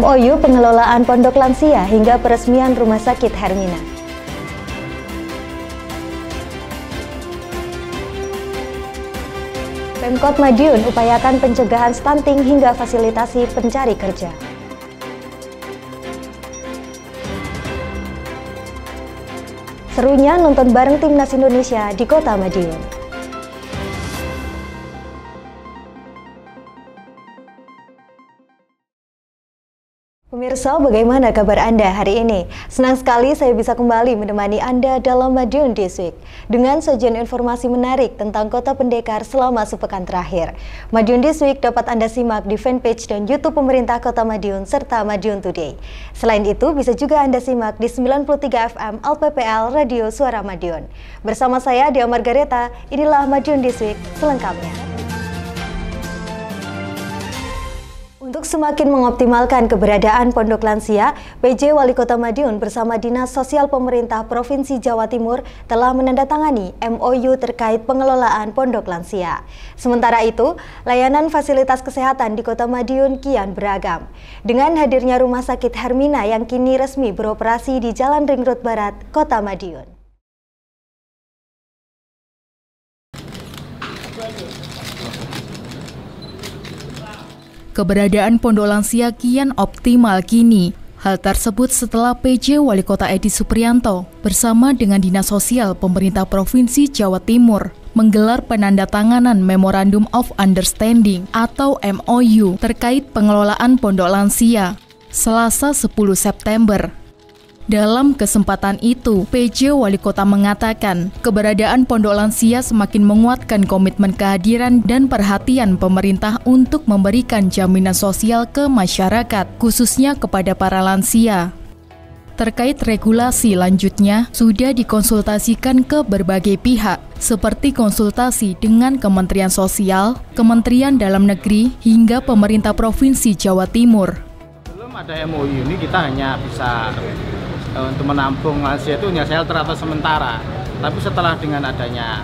MOU pengelolaan pondok lansia hingga peresmian Rumah Sakit Hermina. Pemkot Madiun upayakan pencegahan stunting hingga fasilitasi pencari kerja. Serunya nonton bareng Timnas Indonesia di Kota Madiun. Pemirsa, bagaimana kabar Anda hari ini? Senang sekali saya bisa kembali menemani Anda dalam Madiun This Week dengan sajian informasi menarik tentang Kota Pendekar selama sepekan terakhir. Madiun This Week dapat Anda simak di fanpage dan YouTube pemerintah Kota Madiun serta Madiun Today. Selain itu, bisa juga Anda simak di 93 FM LPPL Radio Suara Madiun. Bersama saya, Dia Margareta, inilah Madiun This Week selengkapnya. Untuk semakin mengoptimalkan keberadaan pondok lansia, PJ Wali Kota Madiun bersama Dinas Sosial Pemerintah Provinsi Jawa Timur telah menandatangani MOU terkait pengelolaan pondok lansia. Sementara itu, layanan fasilitas kesehatan di Kota Madiun kian beragam. Dengan hadirnya Rumah Sakit Hermina yang kini resmi beroperasi di Jalan Ring Road Barat, Kota Madiun. Keberadaan pondok lansia kian optimal kini. Hal tersebut setelah PJ Wali Kota Edi Suprianto bersama dengan Dinas Sosial Pemerintah Provinsi Jawa Timur menggelar penandatanganan Memorandum of Understanding atau MOU terkait pengelolaan pondok lansia Selasa 10 September. Dalam kesempatan itu, PJ Wali Kota mengatakan keberadaan pondok lansia semakin menguatkan komitmen kehadiran dan perhatian pemerintah untuk memberikan jaminan sosial ke masyarakat, khususnya kepada para lansia. Terkait regulasi lanjutnya, sudah dikonsultasikan ke berbagai pihak, seperti konsultasi dengan Kementerian Sosial, Kementerian Dalam Negeri, hingga pemerintah Provinsi Jawa Timur. Belum ada MOU ini, kita hanya bisa untuk menampung lansia itu hanya shelter atau sementara. Tapi setelah dengan adanya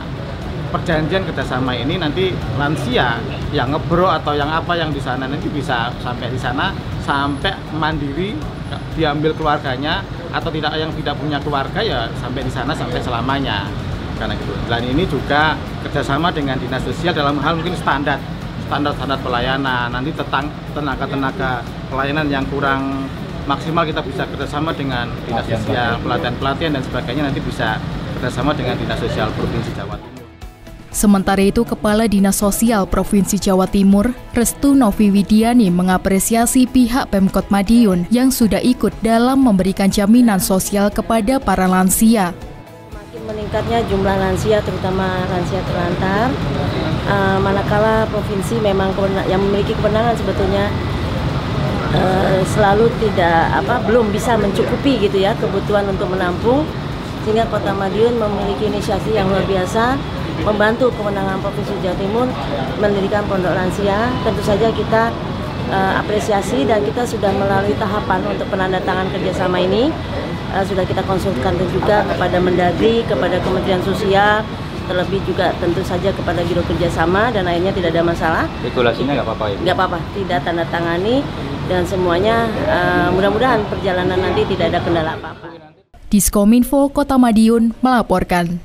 perjanjian kerjasama ini, nanti lansia yang ngebro atau yang apa yang di sana nanti bisa sampai di sana, sampai mandiri, diambil keluarganya, atau yang tidak punya keluarga ya sampai di sana sampai selamanya. Karena gitu. Dan ini juga kerjasama dengan Dinas Sosial dalam hal mungkin standar pelayanan. Nanti tenaga pelayanan yang kurang maksimal kita bisa kerjasama dengan Dinas Sosial, pelatihan dan sebagainya, nanti bisa kerjasama dengan Dinas Sosial Provinsi Jawa Timur. Sementara itu, Kepala Dinas Sosial Provinsi Jawa Timur, Restu Novi Widiani, mengapresiasi pihak Pemkot Madiun yang sudah ikut dalam memberikan jaminan sosial kepada para lansia. Makin meningkatnya jumlah lansia, terutama lansia terlantar, manakala provinsi memang yang memiliki kewenangan sebetulnya selalu belum bisa mencukupi gitu ya kebutuhan untuk menampung, sehingga Kota Madiun memiliki inisiasi yang luar biasa membantu kewenangan Provinsi Jawa Timur mendirikan pondok lansia. Tentu saja kita apresiasi dan kita sudah melalui tahapan untuk penandatangan kerjasama ini. Sudah kita konsultasikan juga kepada Mendagri, kepada Kementerian Sosial, terlebih juga tentu saja kepada Biro Kerjasama, dan akhirnya tidak ada masalah. Regulasinya nggak apa-apa ya? Nggak apa-apa, tidak tanda tangani, dan semuanya mudah-mudahan perjalanan nanti tidak ada kendala apa-apa. Diskominfo Kota Madiun melaporkan.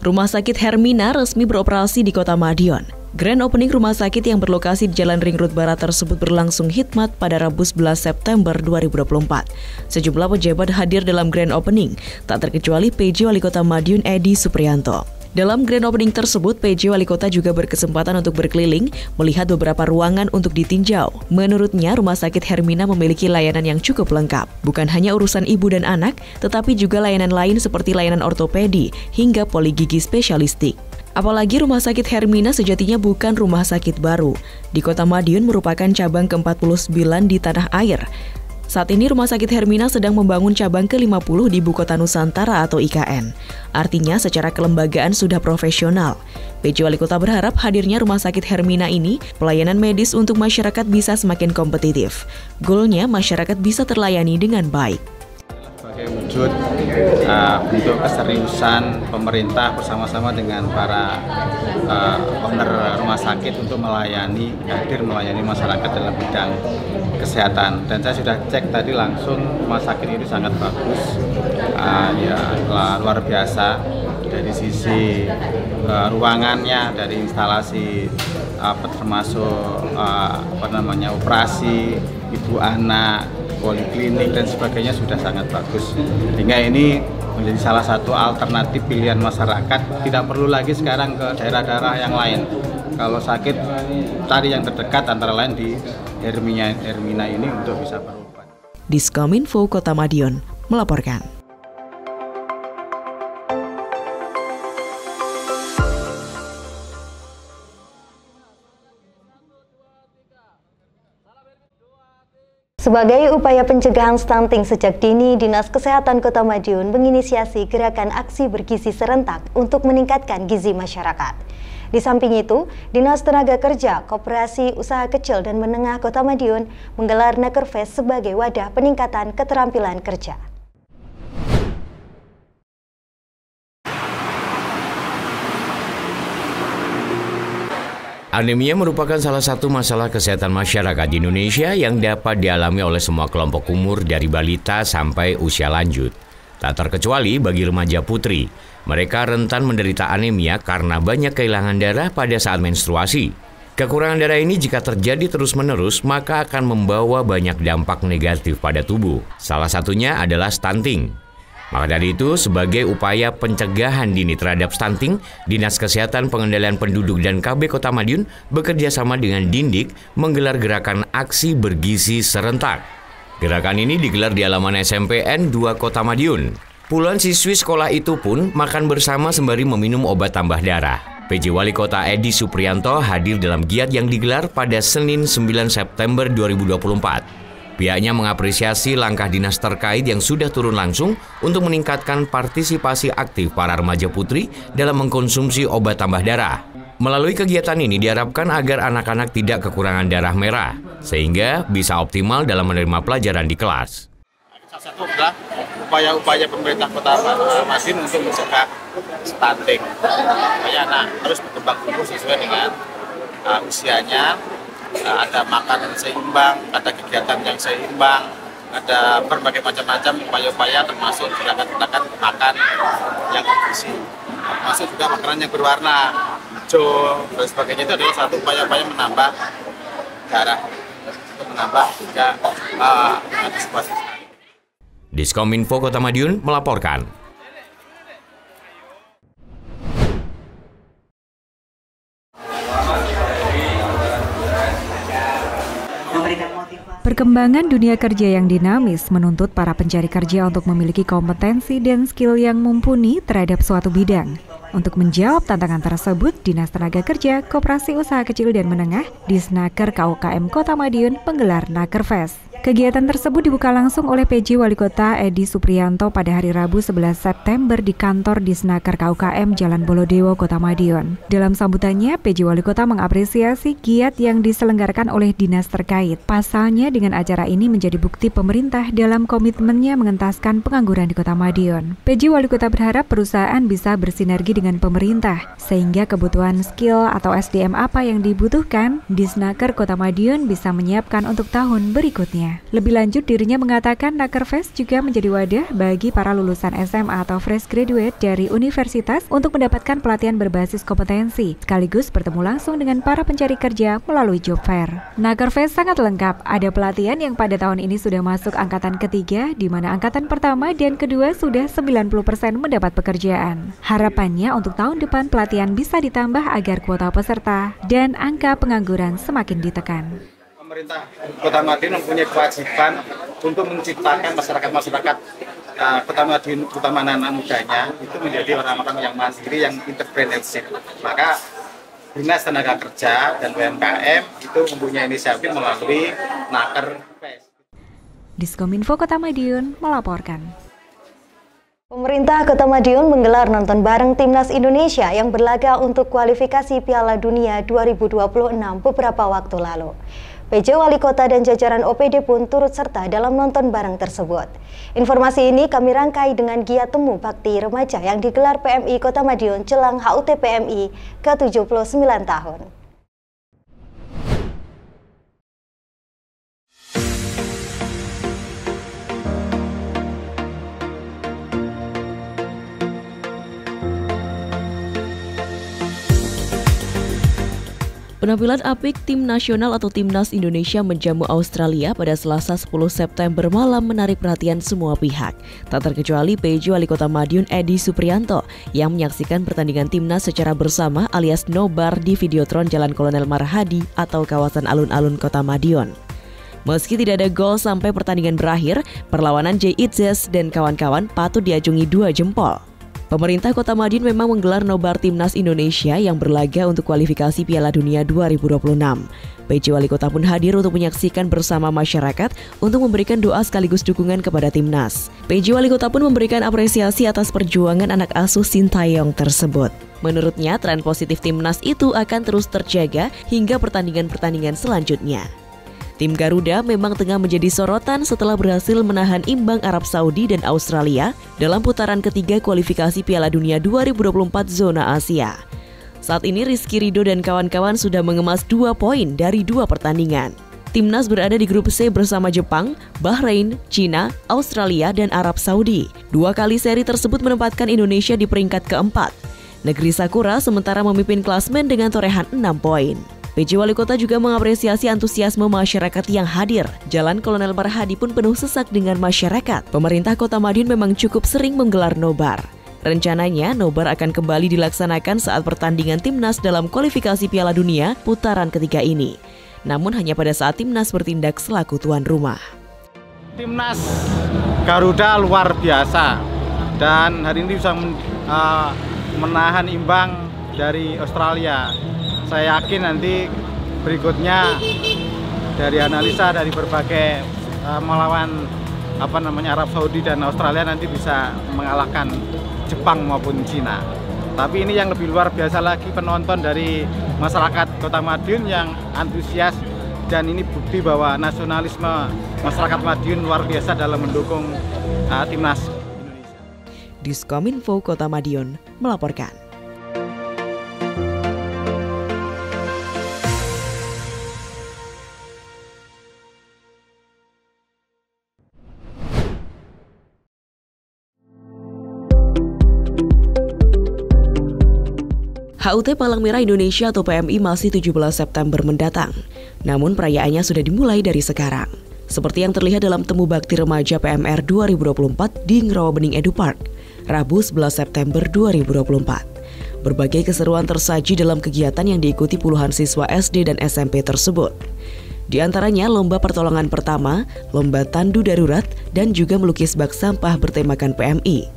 Rumah Sakit Hermina resmi beroperasi di Kota Madiun. Grand opening rumah sakit yang berlokasi di Jalan Ring Road Barat tersebut berlangsung khidmat pada Rabu 11 September 2024. Sejumlah pejabat hadir dalam grand opening, tak terkecuali PJ Wali Kota Madiun Edi Suprianto. Dalam grand opening tersebut, PJ Wali Kota juga berkesempatan untuk berkeliling, melihat beberapa ruangan untuk ditinjau. Menurutnya, Rumah Sakit Hermina memiliki layanan yang cukup lengkap. Bukan hanya urusan ibu dan anak, tetapi juga layanan lain seperti layanan ortopedi hingga poligigi spesialistik. Apalagi Rumah Sakit Hermina sejatinya bukan rumah sakit baru. Di Kota Madiun merupakan cabang ke-49 di tanah air. Saat ini Rumah Sakit Hermina sedang membangun cabang ke-50 di Ibu Kota Nusantara atau IKN. Artinya secara kelembagaan sudah profesional. PJ Wali Kota berharap hadirnya Rumah Sakit Hermina ini, pelayanan medis untuk masyarakat bisa semakin kompetitif. Goalnya masyarakat bisa terlayani dengan baik. Sebagai wujud bentuk keseriusan pemerintah bersama-sama dengan para owner rumah sakit untuk hadir melayani masyarakat dalam bidang kesehatan. Dan saya sudah cek tadi langsung, rumah sakit ini sangat bagus, luar biasa dari sisi ruangannya, dari instalasi termasuk operasi ibu anak, poliklinik dan sebagainya sudah sangat bagus. Sehingga ini menjadi salah satu alternatif pilihan masyarakat, tidak perlu lagi sekarang ke daerah-daerah yang lain. Kalau sakit, cari yang terdekat, antara lain di Hermina ini untuk bisa berobat. Diskominfo Kota Madiun melaporkan. Sebagai upaya pencegahan stunting sejak dini, Dinas Kesehatan Kota Madiun menginisiasi gerakan aksi bergizi serentak untuk meningkatkan gizi masyarakat. Di samping itu, Dinas Tenaga Kerja, Koperasi Usaha Kecil dan Menengah Kota Madiun menggelar Nakerfest sebagai wadah peningkatan keterampilan kerja. Anemia merupakan salah satu masalah kesehatan masyarakat di Indonesia yang dapat dialami oleh semua kelompok umur dari balita sampai usia lanjut. Tak terkecuali bagi remaja putri, mereka rentan menderita anemia karena banyak kehilangan darah pada saat menstruasi. Kekurangan darah ini jika terjadi terus-menerus maka akan membawa banyak dampak negatif pada tubuh. Salah satunya adalah stunting. Maka dari itu, sebagai upaya pencegahan dini terhadap stunting, Dinas Kesehatan Pengendalian Penduduk dan KB Kota Madiun bekerja sama dengan Dindik menggelar gerakan aksi bergizi serentak. Gerakan ini digelar di halaman SMPN 2 Kota Madiun. Puluhan siswi sekolah itu pun makan bersama sembari meminum obat tambah darah. PJ Wali Kota Edi Suprianto hadir dalam giat yang digelar pada Senin 9 September 2024. Pihaknya mengapresiasi langkah dinas terkait yang sudah turun langsung untuk meningkatkan partisipasi aktif para remaja putri dalam mengkonsumsi obat tambah darah. Melalui kegiatan ini diharapkan agar anak-anak tidak kekurangan darah merah, sehingga bisa optimal dalam menerima pelajaran di kelas. Salah satu adalah upaya-upaya pemerintah Kota Madiun untuk mencegah stunting. Supaya anak terus berkembang tumbuh sesuai dengan usianya. Ada makan yang seimbang, ada kegiatan yang seimbang, ada berbagai macam-macam upaya-upaya termasuk gerakan-gerakan makan yang bergizi, termasuk juga makanan yang berwarna hijau dan sebagainya. Itu adalah satu upaya-upaya menambah darah, untuk menambah juga antisipasi. Diskominfo Kota Madiun melaporkan. Perkembangan dunia kerja yang dinamis menuntut para pencari kerja untuk memiliki kompetensi dan skill yang mumpuni terhadap suatu bidang. Untuk menjawab tantangan tersebut, Dinas Tenaga Kerja, Koperasi Usaha Kecil dan Menengah, Disnaker KUKM Kota Madiun menggelar Nakerfest. Kegiatan tersebut dibuka langsung oleh PJ Wali Kota Edi Suprianto pada hari Rabu 11 September di kantor Disnaker KUKM Jalan Bolodewo, Kota Madiun. Dalam sambutannya, PJ Wali Kota mengapresiasi giat yang diselenggarakan oleh dinas terkait. Pasalnya, dengan acara ini menjadi bukti pemerintah dalam komitmennya mengentaskan pengangguran di Kota Madiun. PJ Wali Kota berharap perusahaan bisa bersinergi dengan pemerintah, sehingga kebutuhan skill atau SDM apa yang dibutuhkan, Disnaker Kota Madiun bisa menyiapkan untuk tahun berikutnya. Lebih lanjut, dirinya mengatakan Nakerfest juga menjadi wadah bagi para lulusan SMA atau fresh graduate dari universitas untuk mendapatkan pelatihan berbasis kompetensi, sekaligus bertemu langsung dengan para pencari kerja melalui job fair. Nakerfest sangat lengkap, ada pelatihan yang pada tahun ini sudah masuk angkatan ketiga, di mana angkatan pertama dan kedua sudah 90% mendapat pekerjaan. Harapannya untuk tahun depan pelatihan bisa ditambah agar kuota peserta dan angka pengangguran semakin ditekan. Pemerintah Kota Madiun mempunyai kewajiban untuk menciptakan masyarakat Kota Madiun, terutama anak-anak mudanya, itu menjadi orang-orang yang mandiri, yang entrepreneurship. Maka Dinas Tenaga Kerja dan UMKM itu mempunyai inisiatif melalui Nakerfest. Diskominfo Kota Madiun melaporkan. Pemerintah Kota Madiun menggelar nonton bareng Timnas Indonesia yang berlaga untuk kualifikasi Piala Dunia 2026 beberapa waktu lalu. PJ Wali Kota dan jajaran OPD pun turut serta dalam nonton bareng tersebut. Informasi ini kami rangkai dengan giat temu bakti remaja yang digelar PMI Kota Madiun jelang HUT PMI ke-79 tahun. Penampilan apik tim nasional atau Timnas Indonesia menjamu Australia pada Selasa 10 September malam menarik perhatian semua pihak. Tak terkecuali PJ Wali Kota Madiun Edi Suprianto yang menyaksikan pertandingan Timnas secara bersama alias nobar di Videotron Jalan Kolonel Marhadi atau kawasan alun-alun Kota Madiun. Meski tidak ada gol sampai pertandingan berakhir, perlawanan Jay Itzes dan kawan-kawan patut diacungi 2 jempol. Pemerintah Kota Madiun memang menggelar nobar Timnas Indonesia yang berlaga untuk kualifikasi Piala Dunia 2026. PJ Wali Kota pun hadir untuk menyaksikan bersama masyarakat untuk memberikan doa sekaligus dukungan kepada Timnas. PJ Wali Kota pun memberikan apresiasi atas perjuangan anak asuh Sintayong tersebut. Menurutnya, tren positif Timnas itu akan terus terjaga hingga pertandingan-pertandingan selanjutnya. Tim Garuda memang tengah menjadi sorotan setelah berhasil menahan imbang Arab Saudi dan Australia dalam putaran ketiga kualifikasi Piala Dunia 2024 zona Asia. Saat ini Rizky Ridho dan kawan-kawan sudah mengemas 2 poin dari 2 pertandingan. Timnas berada di grup C bersama Jepang, Bahrain, Cina, Australia, dan Arab Saudi. 2 kali seri tersebut menempatkan Indonesia di peringkat keempat. Negeri Sakura sementara memimpin klasmen dengan torehan 6 poin. PJ Wali Kota juga mengapresiasi antusiasme masyarakat yang hadir. Jalan Kolonel Marhadi pun penuh sesak dengan masyarakat. Pemerintah Kota Madiun memang cukup sering menggelar nobar. Rencananya, nobar akan kembali dilaksanakan saat pertandingan Timnas dalam kualifikasi Piala Dunia putaran ketiga ini. Namun hanya pada saat Timnas bertindak selaku tuan rumah. Timnas Garuda luar biasa dan hari ini bisa menahan imbang dari Australia. Saya yakin nanti berikutnya dari analisa dari berbagai melawan Arab Saudi dan Australia nanti bisa mengalahkan Jepang maupun Cina. Tapi ini yang lebih luar biasa lagi penonton dari masyarakat Kota Madiun yang antusias, dan ini bukti bahwa nasionalisme masyarakat Madiun luar biasa dalam mendukung Timnas Indonesia. Diskominfo Kota Madiun melaporkan. HUT Palang Merah Indonesia atau PMI masih 17 September mendatang. Namun perayaannya sudah dimulai dari sekarang. Seperti yang terlihat dalam Temu Bakti Remaja PMR 2024 di Ngerawabening Edu Park, Rabu 11 September 2024. Berbagai keseruan tersaji dalam kegiatan yang diikuti puluhan siswa SD dan SMP tersebut. Di antaranya lomba pertolongan pertama, lomba tandu darurat, dan juga melukis bak sampah bertemakan PMI.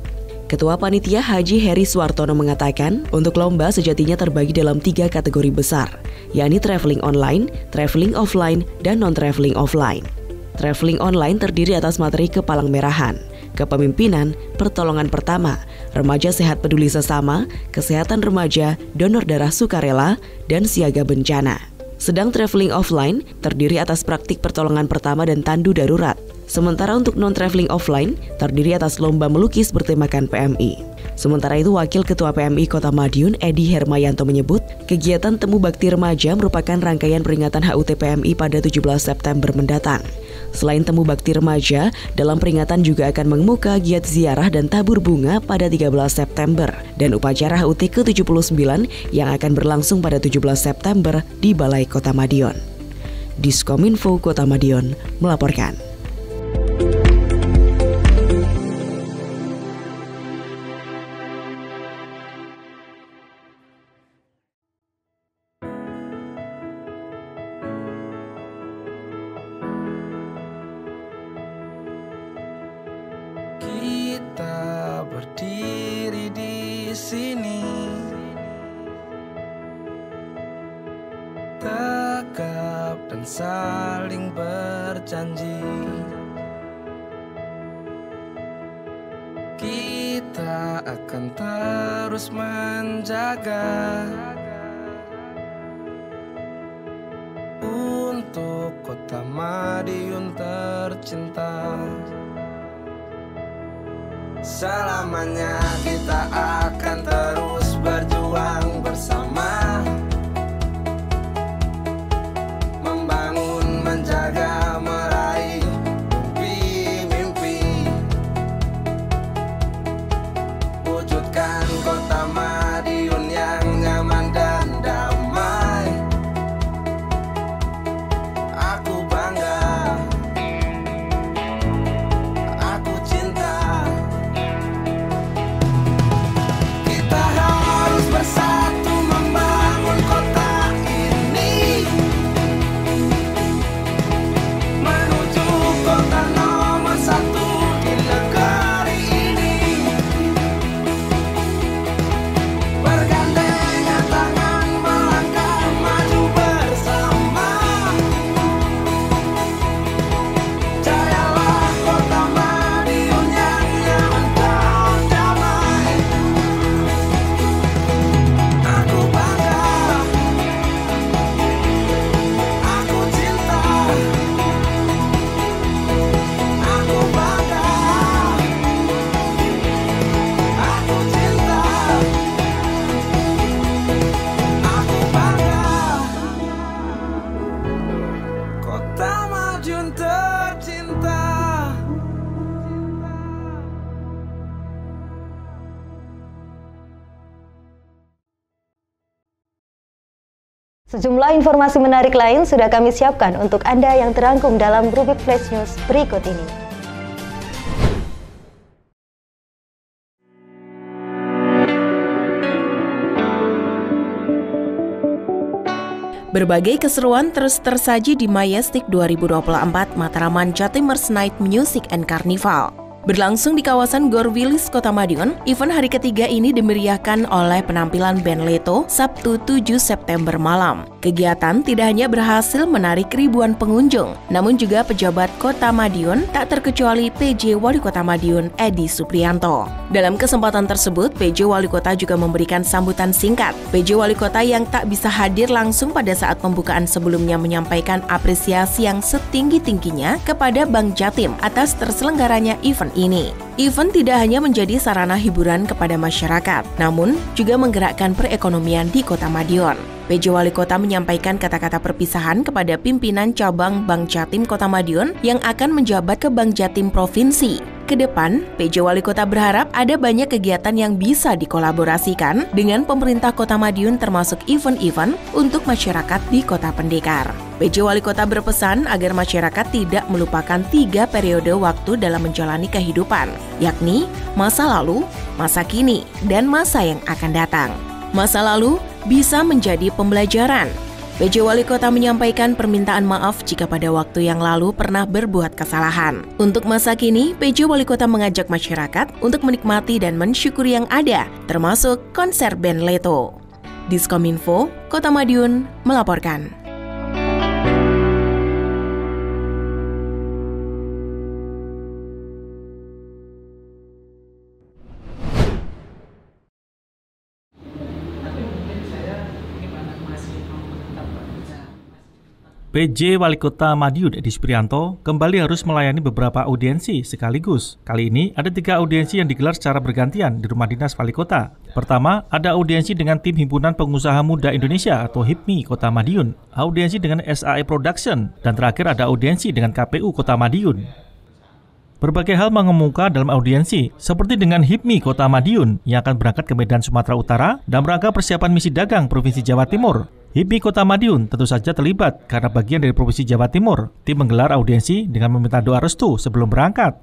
Ketua Panitia Haji Heri Suartono mengatakan, untuk lomba sejatinya terbagi dalam 3 kategori besar, yakni traveling online, traveling offline, dan non-traveling offline. Traveling online terdiri atas materi kepalangmerahan, kepemimpinan, pertolongan pertama, remaja sehat peduli sesama, kesehatan remaja, donor darah sukarela, dan siaga bencana. Sedang traveling offline terdiri atas praktik pertolongan pertama dan tandu darurat. Sementara untuk non-traveling offline terdiri atas lomba melukis bertemakan PMI. Sementara itu Wakil Ketua PMI Kota Madiun Edi Hermayanto menyebut, kegiatan Temu Bakti Remaja merupakan rangkaian peringatan HUT PMI pada 17 September mendatang. Selain Temu Bakti Remaja, dalam peringatan juga akan mengemuka giat ziarah dan tabur bunga pada 13 September dan upacara HUT ke-79 yang akan berlangsung pada 17 September di Balai Kota Madiun. Diskominfo Kota Madiun melaporkan. Kita berdiri di sini, tegap dan saling berjanji. Kita akan terus menjaga untuk kota Madiun tercinta. Selamanya kita akan terus berjuang bersama, membangun, menjaga, meraih mimpi-mimpi, wujudkan kota Madiun yang nyaman dan damai. Aku bangga, aku cinta. Kita harus bersatu membangun kota ini, menuju kota nomor satu di negeri ini. Bergandengan tangan melangkah maju bersama. Jayalah kota Madiun yang nyaman dan damai. Aku bangga, aku cinta. Aku bangga, aku cinta. Aku bangga, kota Madiun tercinta. Sejumlah informasi menarik lain sudah kami siapkan untuk Anda yang terangkum dalam rubrik Flash News berikut ini. Berbagai keseruan terus tersaji di Majestic 2024 Matraman Jatimers Night Music and Carnival. Berlangsung di kawasan Gor Wilis, Kota Madiun, event hari ketiga ini dimeriahkan oleh penampilan band Leto Sabtu 7 September malam. Kegiatan tidak hanya berhasil menarik ribuan pengunjung, namun juga pejabat Kota Madiun, tak terkecuali PJ Wali Kota Madiun Edi Suprianto. Dalam kesempatan tersebut, PJ Wali Kota juga memberikan sambutan singkat. PJ Wali Kota yang tak bisa hadir langsung pada saat pembukaan sebelumnya menyampaikan apresiasi yang setinggi-tingginya kepada Bank Jatim atas terselenggaranya event ini. Event tidak hanya menjadi sarana hiburan kepada masyarakat, namun juga menggerakkan perekonomian di Kota Madiun. PJ Wali Kota menyampaikan kata-kata perpisahan kepada pimpinan cabang Bank Jatim Kota Madiun yang akan menjabat ke Bank Jatim Provinsi. Kedepan, PJ Wali Kota berharap ada banyak kegiatan yang bisa dikolaborasikan dengan pemerintah Kota Madiun termasuk event-event untuk masyarakat di Kota Pendekar. PJ Wali Kota berpesan agar masyarakat tidak melupakan 3 periode waktu dalam menjalani kehidupan, yakni masa lalu, masa kini, dan masa yang akan datang. Masa lalu bisa menjadi pembelajaran. PJ Wali Kota menyampaikan permintaan maaf jika pada waktu yang lalu pernah berbuat kesalahan. Untuk masa kini, PJ Wali Kota mengajak masyarakat untuk menikmati dan mensyukuri yang ada, termasuk konser band Leto. Diskominfo, Kota Madiun, melaporkan. PJ Wali Kota Madiun Edi Suprianto kembali harus melayani beberapa audiensi sekaligus. Kali ini ada 3 audiensi yang digelar secara bergantian di rumah dinas Wali Kota. Pertama, ada audiensi dengan tim Himpunan Pengusaha Muda Indonesia atau HIPMI Kota Madiun, audiensi dengan SAE Production, dan terakhir ada audiensi dengan KPU Kota Madiun. Berbagai hal mengemuka dalam audiensi, seperti dengan HIPMI Kota Madiun yang akan berangkat ke Medan Sumatera Utara dan rangka persiapan misi dagang Provinsi Jawa Timur. HIPMI Kota Madiun tentu saja terlibat karena bagian dari Provinsi Jawa Timur. Tim menggelar audiensi dengan meminta doa restu sebelum berangkat.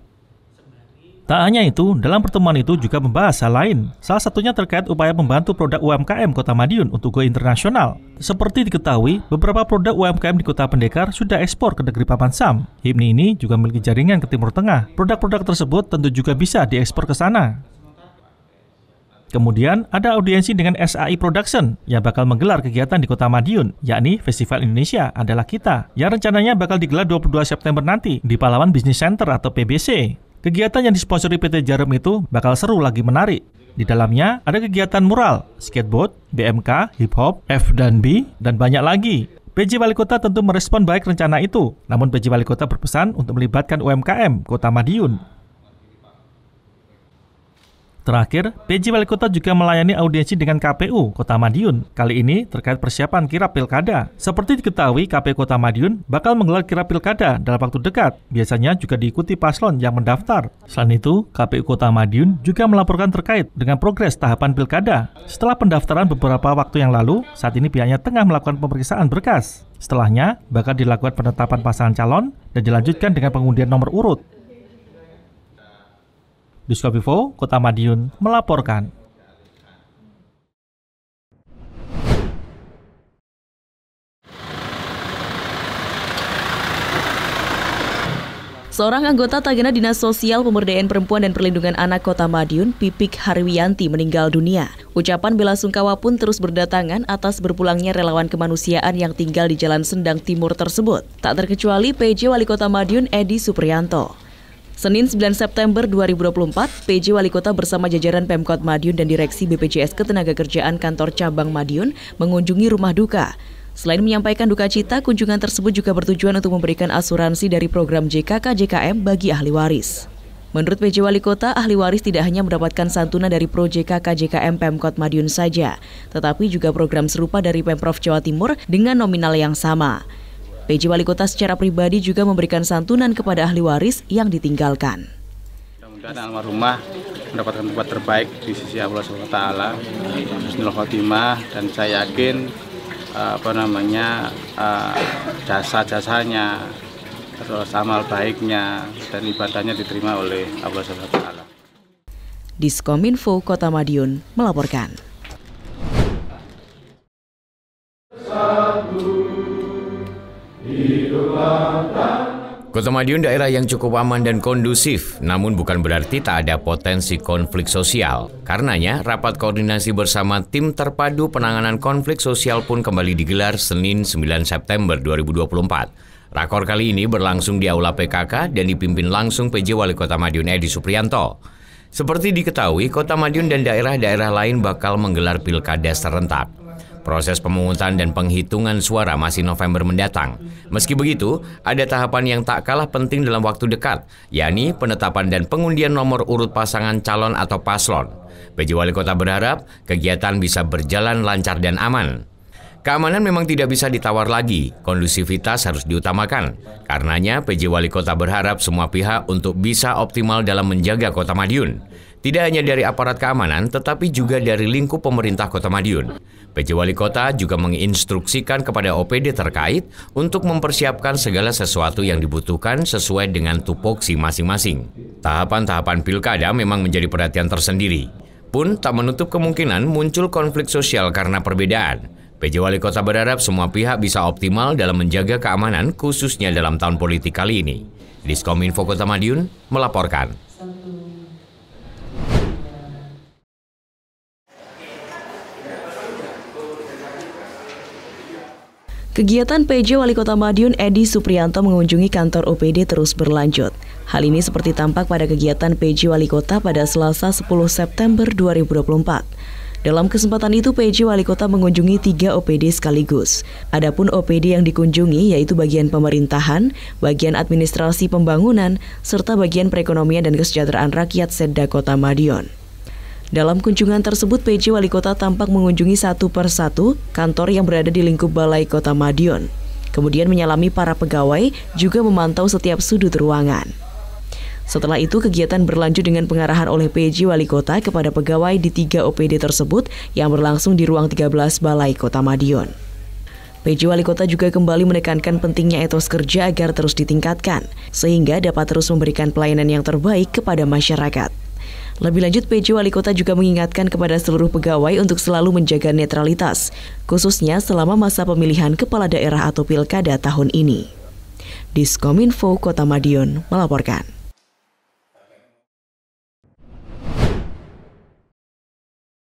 Tak hanya itu, dalam pertemuan itu juga membahas hal lain. Salah satunya terkait upaya membantu produk UMKM Kota Madiun untuk go internasional. Seperti diketahui, beberapa produk UMKM di Kota Pendekar sudah ekspor ke negeri Paman Sam. HIPMI ini juga memiliki jaringan ke Timur Tengah. Produk-produk tersebut tentu juga bisa diekspor ke sana. Kemudian ada audiensi dengan SAE Production yang bakal menggelar kegiatan di Kota Madiun, yakni Festival Indonesia Adalah Kita, yang rencananya bakal digelar 22 September nanti di Pahlawan Business Center atau PBC. Kegiatan yang disponsori PT Jarum itu bakal seru lagi menarik. Di dalamnya ada kegiatan mural, skateboard, BMK, hip hop, F&B, dan banyak lagi. PJ Wali Kota tentu merespon baik rencana itu, namun PJ Wali Kota berpesan untuk melibatkan UMKM Kota Madiun. Terakhir, PJ Wali Kota juga melayani audiensi dengan KPU Kota Madiun, kali ini terkait persiapan kirap pilkada. Seperti diketahui, KPU Kota Madiun bakal menggelar kirap pilkada dalam waktu dekat, biasanya juga diikuti paslon yang mendaftar. Selain itu, KPU Kota Madiun juga melaporkan terkait dengan progres tahapan pilkada. Setelah pendaftaran beberapa waktu yang lalu, saat ini pihaknya tengah melakukan pemeriksaan berkas. Setelahnya, bakal dilakukan penetapan pasangan calon dan dilanjutkan dengan pengundian nomor urut. Diskominfo Kota Madiun melaporkan. Seorang anggota Tagana Dinas Sosial Pemberdayaan Perempuan dan Perlindungan Anak Kota Madiun, Pipik Harwiyanti, meninggal dunia. Ucapan bela sungkawa pun terus berdatangan atas berpulangnya relawan kemanusiaan yang tinggal di Jalan Sendang Timur tersebut. Tak terkecuali PJ Wali Kota Madiun Edi Suprianto. Senin 9 September 2024, PJ Wali Kota bersama jajaran Pemkot Madiun dan Direksi BPJS Ketenagakerjaan Kantor Cabang Madiun mengunjungi rumah duka. Selain menyampaikan duka cita, kunjungan tersebut juga bertujuan untuk memberikan asuransi dari program JKK-JKM bagi ahli waris. Menurut PJ Wali Kota, ahli waris tidak hanya mendapatkan santunan dari Pro JKK-JKM Pemkot Madiun saja, tetapi juga program serupa dari Pemprov Jawa Timur dengan nominal yang sama. PJ Wali Kota secara pribadi juga memberikan santunan kepada ahli waris yang ditinggalkan. Mudah-mudahan almarhumah mendapatkan tempat terbaik di sisi Allah SWT, husnul khotimah, dan saya yakin jasa-jasanya, terus amal baiknya dan ibadahnya diterima oleh Allah SWT. Diskominfo Kota Madiun melaporkan. Kota Madiun daerah yang cukup aman dan kondusif, namun bukan berarti tak ada potensi konflik sosial. Karenanya, rapat koordinasi bersama tim terpadu penanganan konflik sosial pun kembali digelar Senin 9 September 2024. Rakor kali ini berlangsung di Aula PKK dan dipimpin langsung PJ Wali Kota Madiun Edi Suprianto. Seperti diketahui, Kota Madiun dan daerah-daerah lain bakal menggelar pilkada serentak. Proses pemungutan dan penghitungan suara masih November mendatang. Meski begitu, ada tahapan yang tak kalah penting dalam waktu dekat, yakni penetapan dan pengundian nomor urut pasangan calon atau paslon. PJ Wali Kota berharap kegiatan bisa berjalan lancar dan aman. Keamanan memang tidak bisa ditawar lagi, kondusivitas harus diutamakan. Karenanya, PJ Wali Kota berharap semua pihak untuk bisa optimal dalam menjaga Kota Madiun. Tidak hanya dari aparat keamanan, tetapi juga dari lingkup pemerintah Kota Madiun. PJ Wali Kota juga menginstruksikan kepada OPD terkait untuk mempersiapkan segala sesuatu yang dibutuhkan sesuai dengan tupoksi masing-masing. Tahapan-tahapan pilkada memang menjadi perhatian tersendiri. Pun tak menutup kemungkinan muncul konflik sosial karena perbedaan. PJ Wali Kota berharap semua pihak bisa optimal dalam menjaga keamanan khususnya dalam tahun politik kali ini. Diskominfo Kota Madiun melaporkan. Kegiatan PJ Wali Kota Madiun Edi Suprianto mengunjungi kantor OPD terus berlanjut. Hal ini seperti tampak pada kegiatan PJ Wali Kota pada Selasa 10 September 2024. Dalam kesempatan itu, PJ Wali Kota mengunjungi 3 OPD sekaligus. Adapun OPD yang dikunjungi yaitu bagian pemerintahan, bagian administrasi pembangunan, serta bagian perekonomian dan kesejahteraan rakyat Setda Kota Madiun. Dalam kunjungan tersebut, PJ Wali Kota tampak mengunjungi satu persatu kantor yang berada di lingkup Balai Kota Madiun. Kemudian menyalami para pegawai, juga memantau setiap sudut ruangan. Setelah itu, kegiatan berlanjut dengan pengarahan oleh PJ Wali Kota kepada pegawai di 3 OPD tersebut yang berlangsung di ruang 13 Balai Kota Madiun. PJ Wali Kota juga kembali menekankan pentingnya etos kerja agar terus ditingkatkan, sehingga dapat terus memberikan pelayanan yang terbaik kepada masyarakat. Lebih lanjut, PJ Wali Kota juga mengingatkan kepada seluruh pegawai untuk selalu menjaga netralitas, khususnya selama masa pemilihan kepala daerah atau pilkada tahun ini. Diskominfo Kota Madiun melaporkan.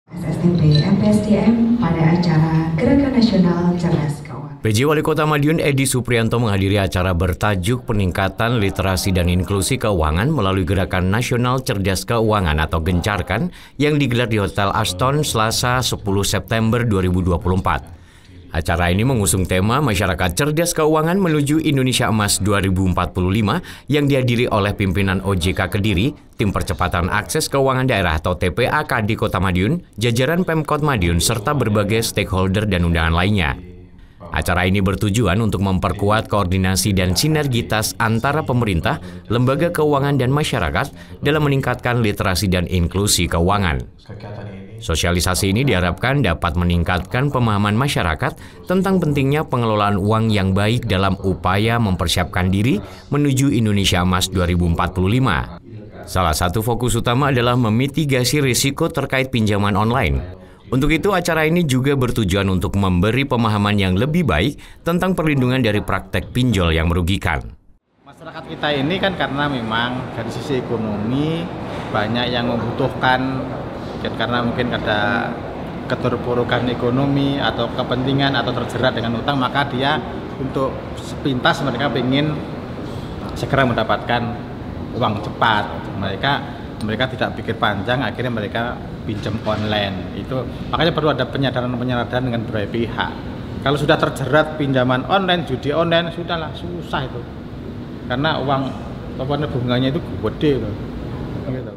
SSTP MPSDM pada acara Gerakan Nasional Cerdas Keuangan. PJ Wali Kota Madiun Edi Suprianto menghadiri acara bertajuk Peningkatan Literasi dan Inklusi Keuangan melalui Gerakan Nasional Cerdas Keuangan atau Gencarkan yang digelar di Hotel Aston Selasa 10 September 2024. Acara ini mengusung tema Masyarakat Cerdas Keuangan Menuju Indonesia Emas 2045 yang dihadiri oleh pimpinan OJK Kediri, Tim Percepatan Akses Keuangan Daerah atau TPAK di Kota Madiun, jajaran Pemkot Madiun, serta berbagai stakeholder dan undangan lainnya. Acara ini bertujuan untuk memperkuat koordinasi dan sinergitas antara pemerintah, lembaga keuangan dan masyarakat dalam meningkatkan literasi dan inklusi keuangan. Sosialisasi ini diharapkan dapat meningkatkan pemahaman masyarakat tentang pentingnya pengelolaan uang yang baik dalam upaya mempersiapkan diri menuju Indonesia Emas 2045. Salah satu fokus utama adalah memitigasi risiko terkait pinjaman online. Untuk itu, acara ini juga bertujuan untuk memberi pemahaman yang lebih baik tentang perlindungan dari praktek pinjol yang merugikan. Masyarakat kita ini kan karena memang dari sisi ekonomi banyak yang membutuhkan, karena mungkin ada keterpurukan ekonomi atau kepentingan atau terjerat dengan utang, maka dia untuk sepintas mereka ingin segera mendapatkan uang cepat. Mereka tidak pikir panjang, akhirnya mereka pinjam online. Itu makanya perlu ada penyadaran dengan berbagai pihak. Kalau sudah terjerat pinjaman online, judi online, sudahlah susah itu. Karena uang bunganya itu gede gitu.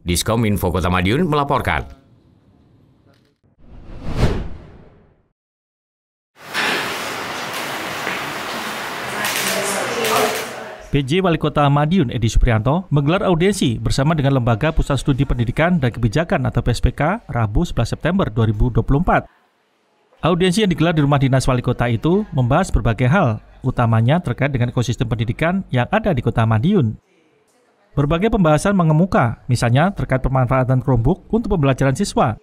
Diskominfo Kota Madiun melaporkan. PJ Wali Kota Madiun Edi Suprianto menggelar audiensi bersama dengan Lembaga Pusat Studi Pendidikan dan Kebijakan atau PSPK Rabu 11 September 2024. Audiensi yang digelar di Rumah Dinas Wali Kota itu membahas berbagai hal, utamanya terkait dengan ekosistem pendidikan yang ada di Kota Madiun. Berbagai pembahasan mengemuka, misalnya terkait pemanfaatan Chromebook untuk pembelajaran siswa.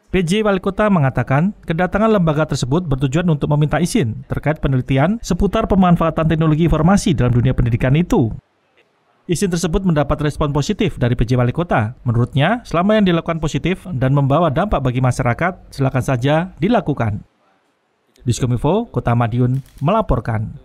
PJ Wali Kota mengatakan, kedatangan lembaga tersebut bertujuan untuk meminta izin terkait penelitian seputar pemanfaatan teknologi informasi dalam dunia pendidikan itu. Izin tersebut mendapat respon positif dari PJ Wali Kota. Menurutnya, selama yang dilakukan positif dan membawa dampak bagi masyarakat, silakan saja dilakukan. Diskominfo Kota Madiun melaporkan.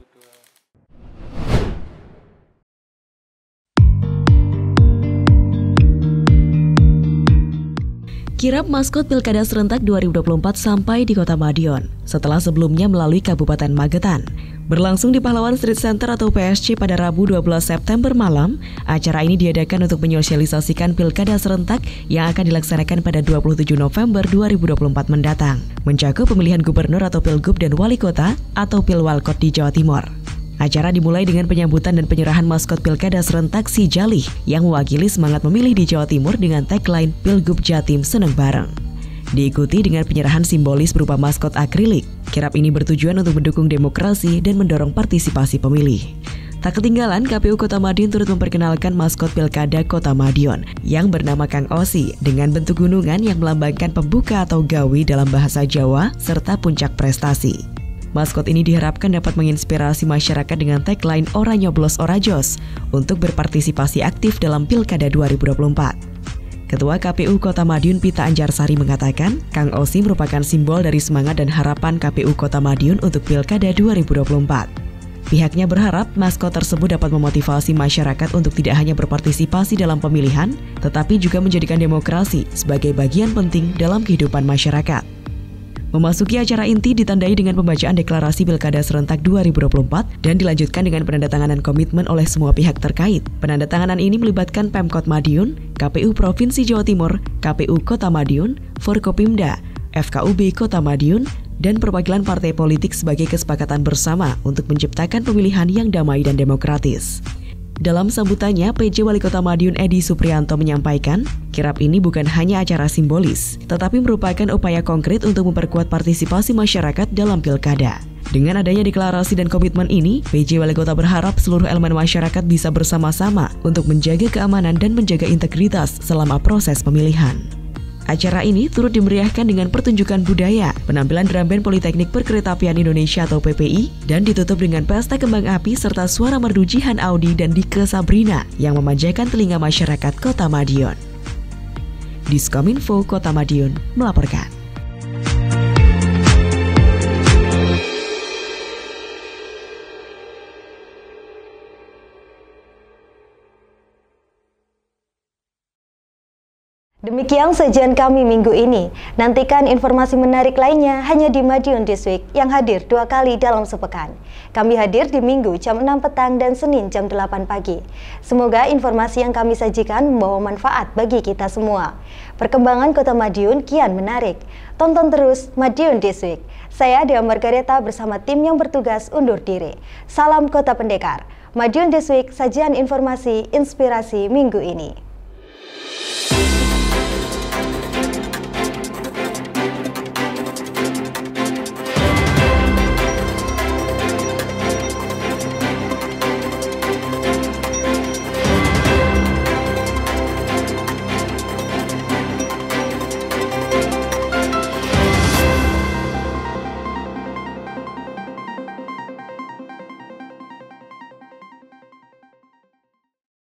Kirap maskot Pilkada Serentak 2024 sampai di Kota Madiun, setelah sebelumnya melalui Kabupaten Magetan. Berlangsung di Pahlawan Street Center atau PSC pada Rabu 12 September malam, acara ini diadakan untuk menyosialisasikan Pilkada Serentak yang akan dilaksanakan pada 27 November 2024 mendatang, mencakup pemilihan gubernur atau Pilgub dan Wali Kota atau Pilwalkot di Jawa Timur. Acara dimulai dengan penyambutan dan penyerahan maskot Pilkada Serentak Si Jalih yang mewakili semangat memilih di Jawa Timur dengan tagline Pilgub Jatim Seneng Bareng. Diikuti dengan penyerahan simbolis berupa maskot akrilik. Kirap ini bertujuan untuk mendukung demokrasi dan mendorong partisipasi pemilih. Tak ketinggalan, KPU Kota Madiun turut memperkenalkan maskot Pilkada Kota Madiun yang bernama Kang Osi dengan bentuk gunungan yang melambangkan pembuka atau gawi dalam bahasa Jawa serta puncak prestasi. Maskot ini diharapkan dapat menginspirasi masyarakat dengan tagline Ora Nyoblos Ora Jos untuk berpartisipasi aktif dalam Pilkada 2024. Ketua KPU Kota Madiun Pita Anjarsari mengatakan, Kang Osi merupakan simbol dari semangat dan harapan KPU Kota Madiun untuk Pilkada 2024. Pihaknya berharap maskot tersebut dapat memotivasi masyarakat untuk tidak hanya berpartisipasi dalam pemilihan, tetapi juga menjadikan demokrasi sebagai bagian penting dalam kehidupan masyarakat. Memasuki acara inti ditandai dengan pembacaan deklarasi Pilkada Serentak 2024 dan dilanjutkan dengan penandatanganan komitmen oleh semua pihak terkait. Penandatanganan ini melibatkan Pemkot Madiun, KPU Provinsi Jawa Timur, KPU Kota Madiun, Forkopimda, FKUB Kota Madiun, dan perwakilan partai politik sebagai kesepakatan bersama untuk menciptakan pemilihan yang damai dan demokratis. Dalam sambutannya, PJ Wali Kota Madiun Edi Suprianto menyampaikan, kirap ini bukan hanya acara simbolis, tetapi merupakan upaya konkret untuk memperkuat partisipasi masyarakat dalam pilkada. Dengan adanya deklarasi dan komitmen ini, PJ Wali Kota berharap seluruh elemen masyarakat bisa bersama-sama untuk menjaga keamanan dan menjaga integritas selama proses pemilihan. Acara ini turut dimeriahkan dengan pertunjukan budaya, penampilan drum band Politeknik Perkeretaapian Indonesia atau PPI, dan ditutup dengan pesta kembang api serta suara merdu Jihan Audi dan Dike Sabrina yang memanjakan telinga masyarakat Kota Madiun. Diskominfo Kota Madiun melaporkan. Demi Demikian sajian kami minggu ini. Nantikan informasi menarik lainnya hanya di Madiun This Week yang hadir 2 kali dalam sepekan. Kami hadir di Minggu jam 6 petang dan Senin jam 8 pagi. Semoga informasi yang kami sajikan membawa manfaat bagi kita semua. Perkembangan Kota Madiun kian menarik. Tonton terus Madiun This Week. Saya Dea Margareta bersama tim yang bertugas undur diri. Salam Kota Pendekar. Madiun This Week, sajian informasi inspirasi minggu ini.